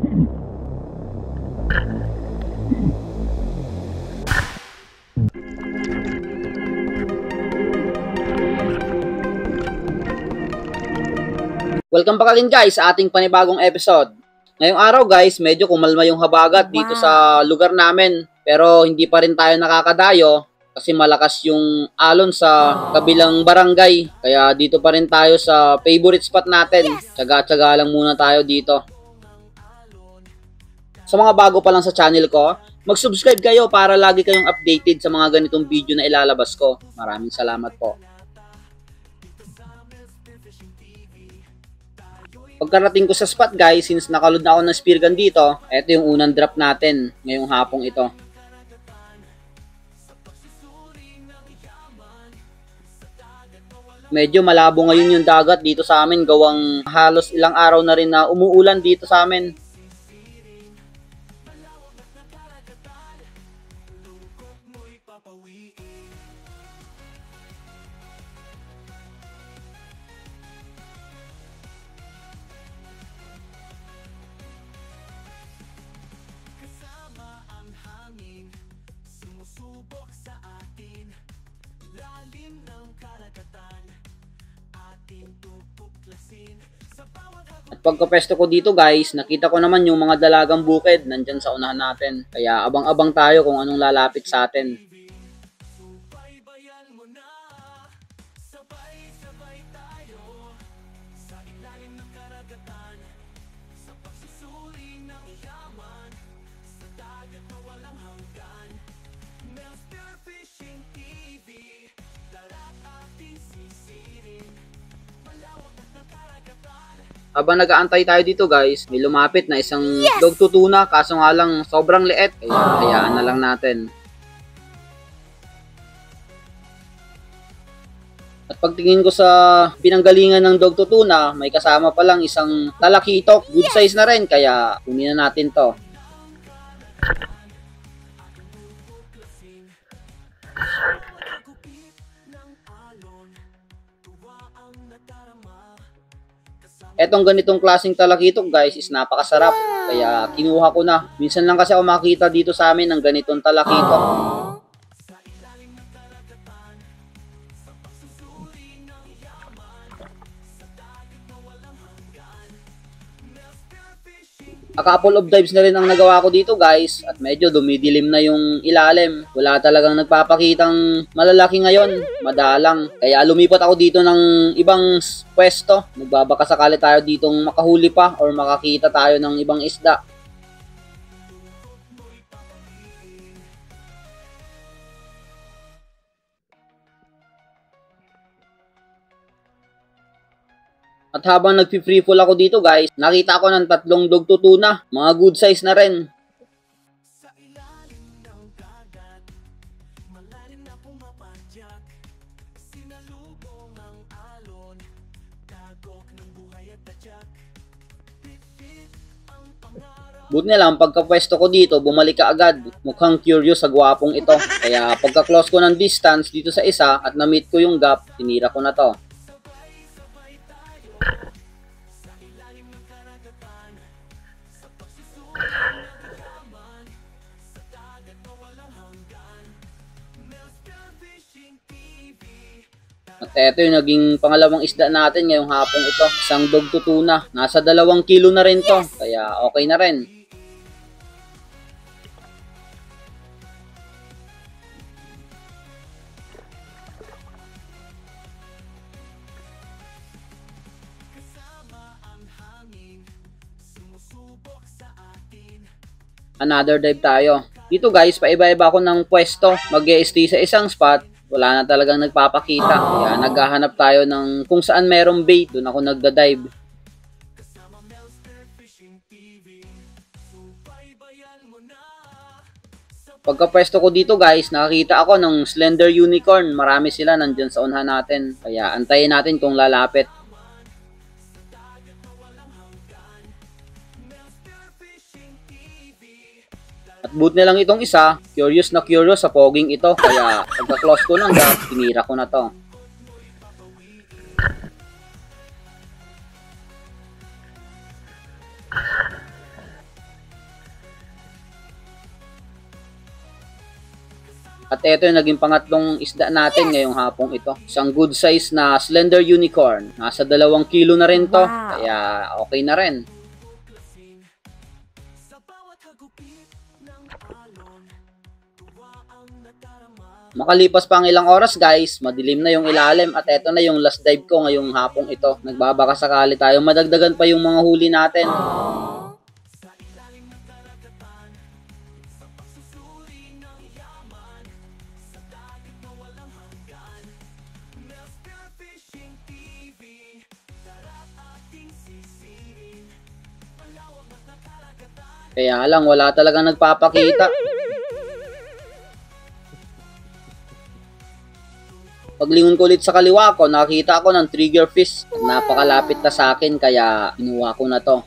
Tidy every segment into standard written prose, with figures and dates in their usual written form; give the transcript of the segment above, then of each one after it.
Welcome back again guys sa ating panibagong episode. Ngayong araw guys, medyo kumalma yung habagat dito sa lugar namin. Pero hindi pa rin tayo nakakadayo kasi malakas yung alon sa kabilang barangay. Kaya dito pa rin tayo sa favorite spot natin. Tsaga-tsaga lang muna tayo dito. Sa mga bago pa lang sa channel ko, mag-subscribe kayo para lagi kayong updated sa mga ganitong video na ilalabas ko. Maraming salamat po. Pagkarating ko sa spot guys, since nakaload na ako ng spear gun dito, ito yung unang drop natin ngayong hapong ito. Medyo malabo ngayon yung dagat dito sa amin, gawang halos ilang araw na rin na umuulan dito sa amin. At pagkapesto ko dito guys, nakita ko naman yung mga dalagang bukid nandyan sa unahan natin. Kaya abang-abang tayo kung anong lalapit sa atin. Habang nag-aantay tayo dito guys, may lumapit na isang dog tutuna, kaso nga lang sobrang liit. Kaya hayaan na lang natin. At pagtingin ko sa pinanggalingan ng dog tutuna, may kasama pa lang isang talakitok. Good size na rin, kaya kunin na natin to. Etong ganitong klaseng talakitok guys is napakasarap. Kaya kinuha ko na. Minsan lang kasi ako makita dito sa amin ng ganitong talakitok. A couple of dives na rin ang nagawa ko dito guys at medyo dumidilim na yung ilalim. Wala talagang nagpapakitang malalaki ngayon, madalang. Kaya lumipat ako dito ng ibang pwesto. Nagbabaka sakali tayo ditong makahuli pa or makakita tayo ng ibang isda. At habang nagpi-freefall ako dito guys, nakita ako ng 3 dog tutuna. Mga good size na rin. Buti na lang pagkapwesto ko dito, bumalik ka agad. Mukhang curious sa gwapong ito. Kaya pagka-close ko ng distance dito sa isa at na-meet ko yung gap, tinira ko na to. At eto yung naging pangalawang isda natin ngayong hapong ito. Isang dog tutuna. Nasa 2 kilo na rin to. Kaya okay na rin. Another dive tayo. Dito guys, paiba-iba ako ng pwesto. Mag-i-stay sa isang spot. Wala na talagang nagpapakita. Kaya naghahanap tayo ng kung saan merong bait. Doon ako nagda-dive. Pagkapwesto ko dito guys, nakakita ako ng slender unicorn. Marami sila nandyan sa unahan natin. Kaya antayin natin kung lalapit. At buti na lang itong isa, curious na curious sa poging ito. Kaya pagka-close ko ng gap, tinira ko na to. At ito yung naging pangatlong isda natin ngayong hapong ito. Isang good size na slender unicorn. Nasa 2 kilo na rin to. Kaya okay na rin. Makalipas pa ang ilang oras guys, madilim na yung ilalim at eto na yung last dive ko ngayong hapong ito. Nagbabaka sakali tayo madagdagan pa yung mga huli natin. Kaya lang, wala talagang nagpapakita. Paglingon ko ulit sa kaliwa ko, nakita ko ng trigger fish. Napakalapit na sa akin, kaya inuha ko na to.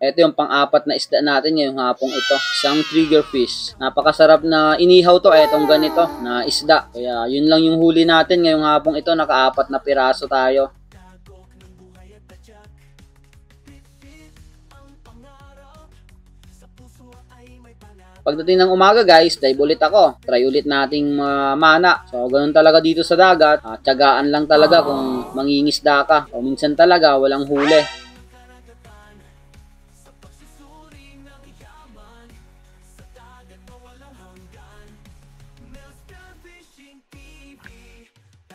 Ito yung pang-apat na isda natin ngayong hapong ito. Isang trigger fish. Napakasarap na inihaw to. Etong ganito na isda. Kaya yun lang yung huli natin ngayong hapong ito. Naka-4 na piraso tayo. Pagdating ng umaga guys, dive ulit ako. Try ulit nating mana. So ganun talaga dito sa dagat. Tiyagaan lang talaga kung mangingisda ka. O minsan talaga walang huli.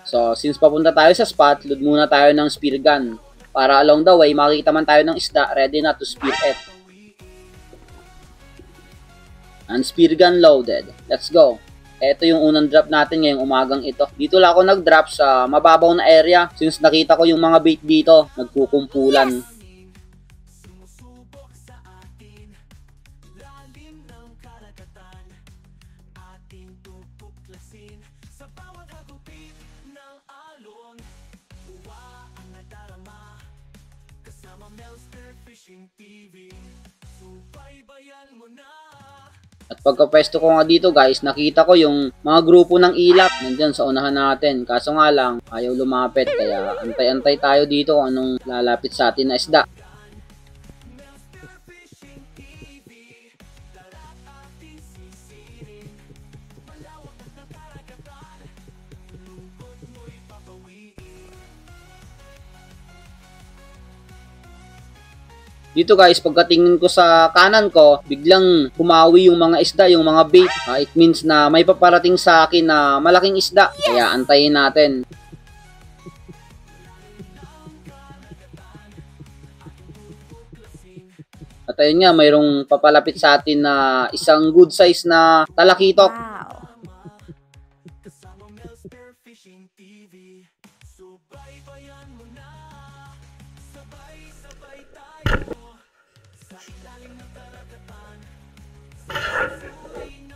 So, since papunta tayo sa spot, load muna tayo ng spear gun. Para along the way, makikita man tayo ng isda, ready na to spear it. And spear gun loaded. Let's go. Ito yung unang drop natin ngayong umagang ito. Dito lang ako nag-drop sa mababaw na area. Since nakita ko yung mga bait dito, nagkukumpulan. At pagka-pwesto ko nga dito guys, nakita ko yung mga grupo ng ilap nandyan sa unahan natin. Kaso nga lang, ayaw lumapit. Kaya antay-antay tayo dito kung anong lalapit sa atin na isda. Dito guys, pagkatingin ko sa kanan ko, biglang humawi yung mga isda, yung mga bait. It means na may paparating sa akin na malaking isda. Kaya antayin natin. At ayun nga, mayroong papalapit sa atin na isang good size na talakitok.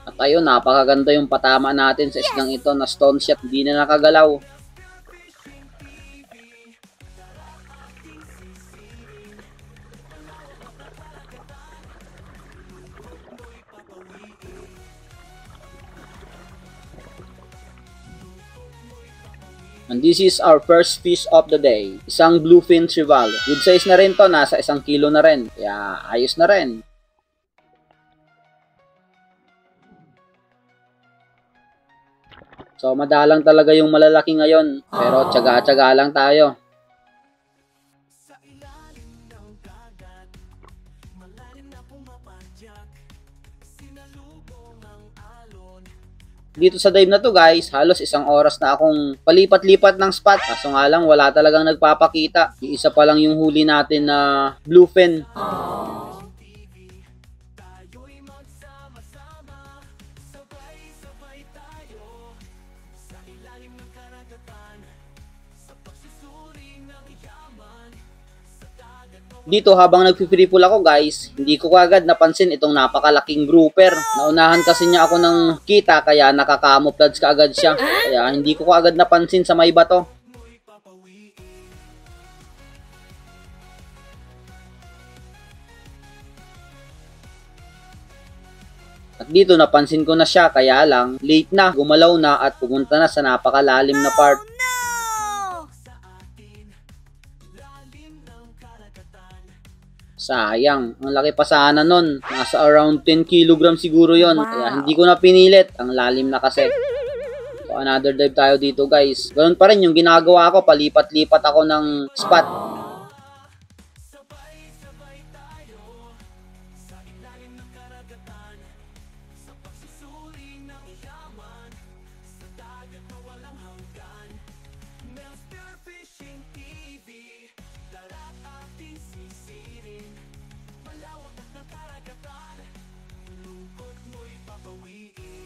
At ayun, napakaganda yung patama natin sa isdang ito na stone shot, hindi na nakagalaw. And this is our first fish of the day. Isang bluefin trevally. Good size na rin to, nasa 1 kilo na rin. Kaya ayos na rin. So, madalang talaga yung malalaki ngayon. Pero tiyaga-tiyaga lang tayo. Dito sa dive na to guys, halos 1 oras na akong palipat-lipat ng spot. Kaso nga lang, wala talagang nagpapakita. Isa pa lang yung huli natin na bluefin. Dito habang nagpi-free pool ako guys, hindi ko agad napansin itong napakalaking grouper. Naunahan kasi niya ako ng kita kaya nakaka-camouflage ka agad siya. Kaya hindi ko agad napansin sa may bato. At dito napansin ko na siya, kaya lang late na, gumalaw na at pumunta na sa napakalalim na part. Sayang, ang laki pa sana nun. Nasa around 10 kilogram siguro yon. Kaya hindi ko na pinilit. Ang lalim na kasi. So, another dive tayo dito guys. Ganun pa rin yung ginagawa ko. Palipat-lipat ako ng spot.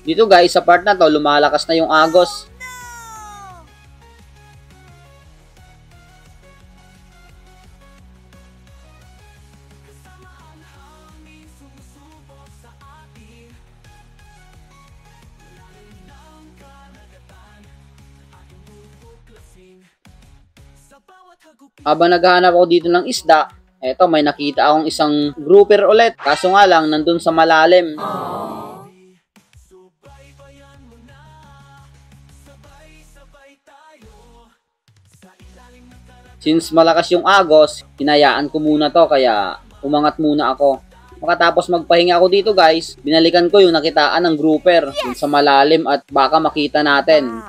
Dito guys, sa part na to, lumalakas na yung agos. Habang naghahanap ako dito ng isda, eto may nakita akong isang grouper ulit. Kaso nga lang, nandun sa malalim. Since malakas yung agos, hinayaan ko muna to kaya umangat muna ako. Makatapos magpahinga ako dito guys, binalikan ko yung nakitaan ng grouper dun sa malalim at baka makita natin.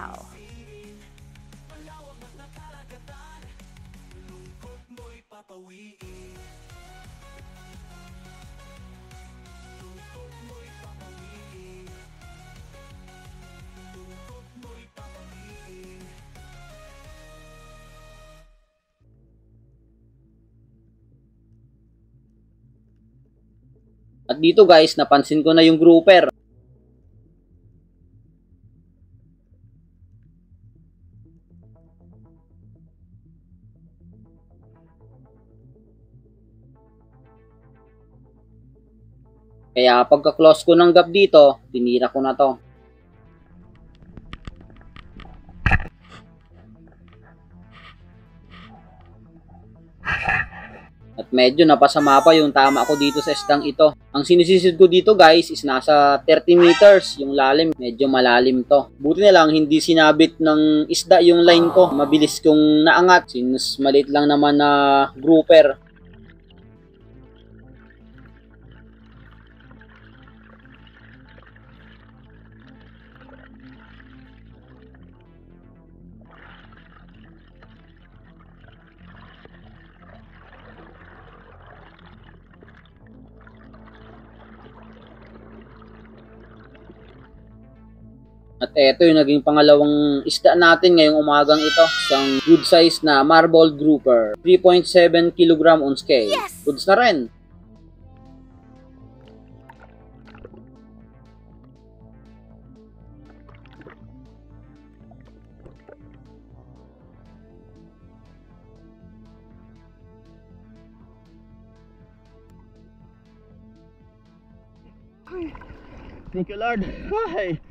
At dito guys, napansin ko na yung grouper. Kaya pagka-close ko ng gap dito, tinira ko na to. At medyo napasama pa yung tama ko dito sa isdang ito. Ang sinisisid ko dito guys is nasa 30 meters yung lalim. Medyo malalim to. Buti na lang hindi sinabit ng isda yung line ko. Mabilis kong naangat since maliit lang naman na grouper. At eto yung naging pangalawang isda natin ngayong umagang ito. Isang good size na marble grouper. 3.7 kg on scale. Yes! Goods na rin. Thank you Lord. Ay.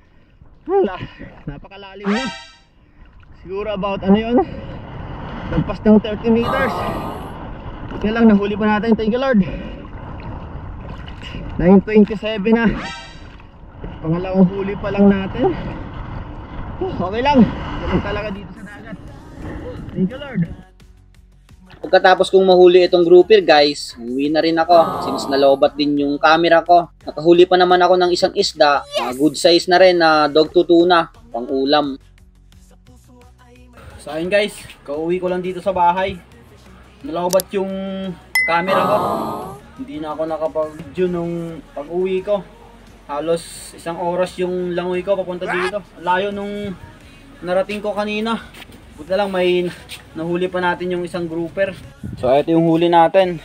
Wala, napakalalim na. Siguro about ano yun, nagpas ng 30 meters. Ito lang, nahuli pa natin. Thank you Lord. 9:27 na. Pangalawang huli pa lang natin. Okay lang, ganun talaga dito sa dagat. Thank you Lord. Pagkatapos kong mahuli itong grouper guys, umuwi na rin ako since nalobat din yung camera ko. Nakahuli pa naman ako ng isang isda, good size na rin na dog to tuna, pang ulam. So ayun guys, kauwi ko lang dito sa bahay. Nalobat yung camera ko. Hindi na ako nakapag-video nung pag-uwi ko. Halos isang oras yung langoy ko papunta dito. Layo nung narating ko kanina. Buti lang may nahuli pa natin yung isang grouper. So ito yung huli natin.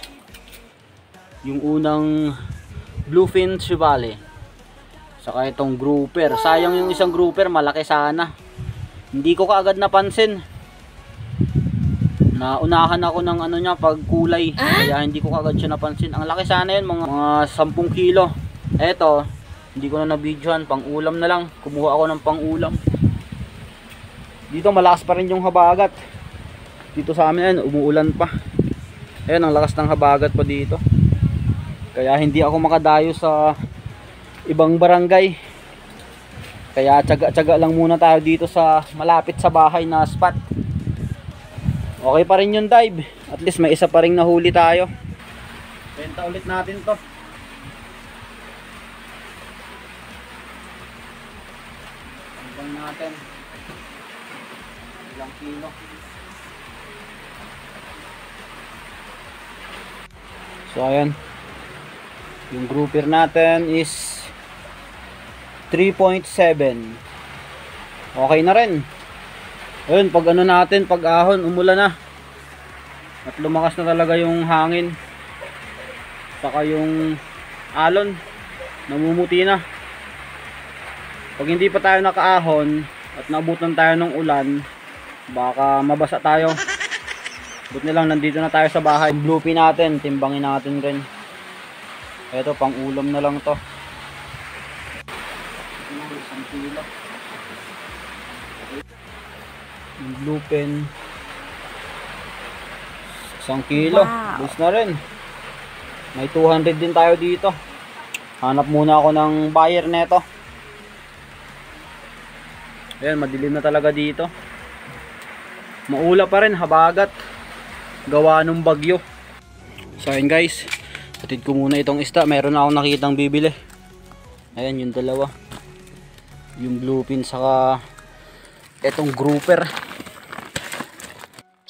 Yung unang bluefin chevale. Saka itong grouper. Sayang yung isang grouper, malaki sana. Hindi ko kaagad napansin. Naunahan ako ng ano niya, pagkulay. Kaya hindi ko kaagad siya napansin. Ang laki sana yun, mga 10 kilo. Eto, hindi ko na na-videohan. Pang ulam na lang. Kumuha ako ng pang ulam. Dito malakas pa rin yung habagat. Dito sa amin ayun, umuulan pa. Ayun, ang lakas ng habagat pa dito. Kaya hindi ako makadayo sa ibang barangay. Kaya tsaga-tsaga lang muna tayo dito sa malapit sa bahay na spot. Okay pa rin yung dive. At least may isa pa rin nahuli tayo. Benta ulit natin to. Timbang natin. Ilang kilo. So ayan. Yung grouper natin is 3.7. Okay na rin. Ayun, pag ano natin, pag ahon, umulan na. At lumakas na talaga yung hangin. Saka yung alon, namumuti na. Pag hindi pa tayo nakaahon at nabutan tayo ng ulan, baka mabasa tayo. Buti na lang nandito na tayo sa bahay. Yung bluefin natin, timbangin natin rin. Ito, pang ulam na lang to. Isang kilo. Yung bluefin, 1 kilo. Bus na rin. May 200 din tayo dito. Hanap muna ako ng buyer neto. Ayan, madilim na talaga dito. Maula pa rin, habagat. Gawa ng bagyo. So ayun guys, hatid ko muna itong isda. Meron na akong nakitang bibili. Ayan yung dalawa. Yung bluefin saka itong grouper.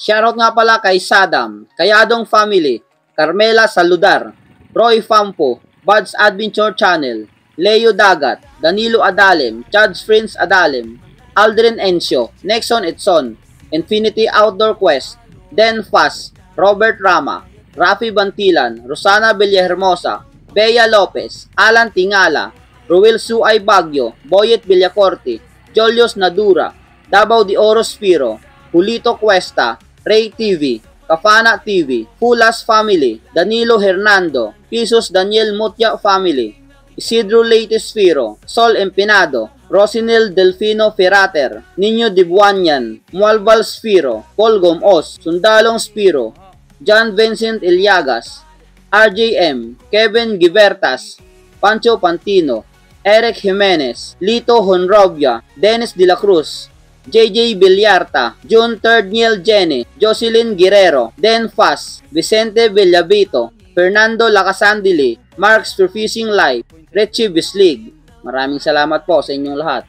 Shoutout nga pala kay Sadam, Kayadong Family, Carmela Saludar, Roy Fampo, Bud's Adventure Channel, Leo Dagat, Danilo Adalem, Chad's Friends Adalem, Aldrin Encio, Nexon Etson, Infinity Outdoor Quest, Den Fast, Robert Rama, Rafi Bantilan, Rosana Villahermosa, Bea Lopez, Alan Tingala, Ruel Suay Bagyo, Boyet Villacorte, Jolios Nadura, Davao de Oro Spiro, Julito Cuesta, Ray TV, Kafana TV, Fulas Family, Danilo Hernando, Pisos Daniel Mutya Family, Isidro Leyte Sfiro, Sol Empinado, Rosinel Delfino Ferrater, Niño Dibuanyan, Mualval Sfiro, Polgom Os, Sundalong Spiro, John Vincent Ilyagas, RJM, Kevin Givertas, Pancho Pantino, Eric Jimenez, Lito Honrovia, Dennis De La Cruz, JJ Villarta, June 3rd Niel Jenny, Jocelyn Guerrero, Den Fas, Vicente Villavito, Fernando Lacasandili, Marks for Fishing Life, Richie Bislig. Maraming salamat po sa inyong lahat.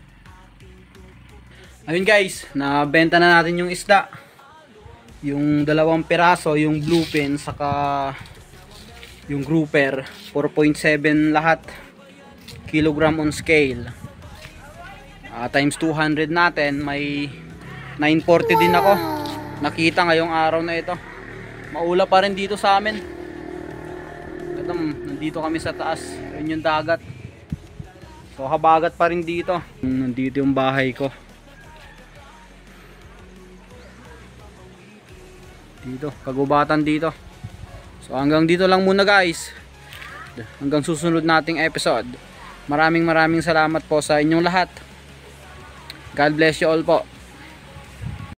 Ayun guys, nabenta na natin yung isda. Yung 2 piraso, yung bluefin saka yung grouper, 4.7 lahat. Kilogram on scale. Times 200 natin, may 940 din ako nakita ngayong araw na ito. Maula pa rin dito sa amin. Ito, nandito kami sa taas. Ayun yung dagat. So habagat pa rin dito. Nandito yung bahay ko. Dito, kagubatan dito. So hanggang dito lang muna guys. Hanggang susunod nating episode. Maraming salamat po sa inyong lahat. God bless you all po.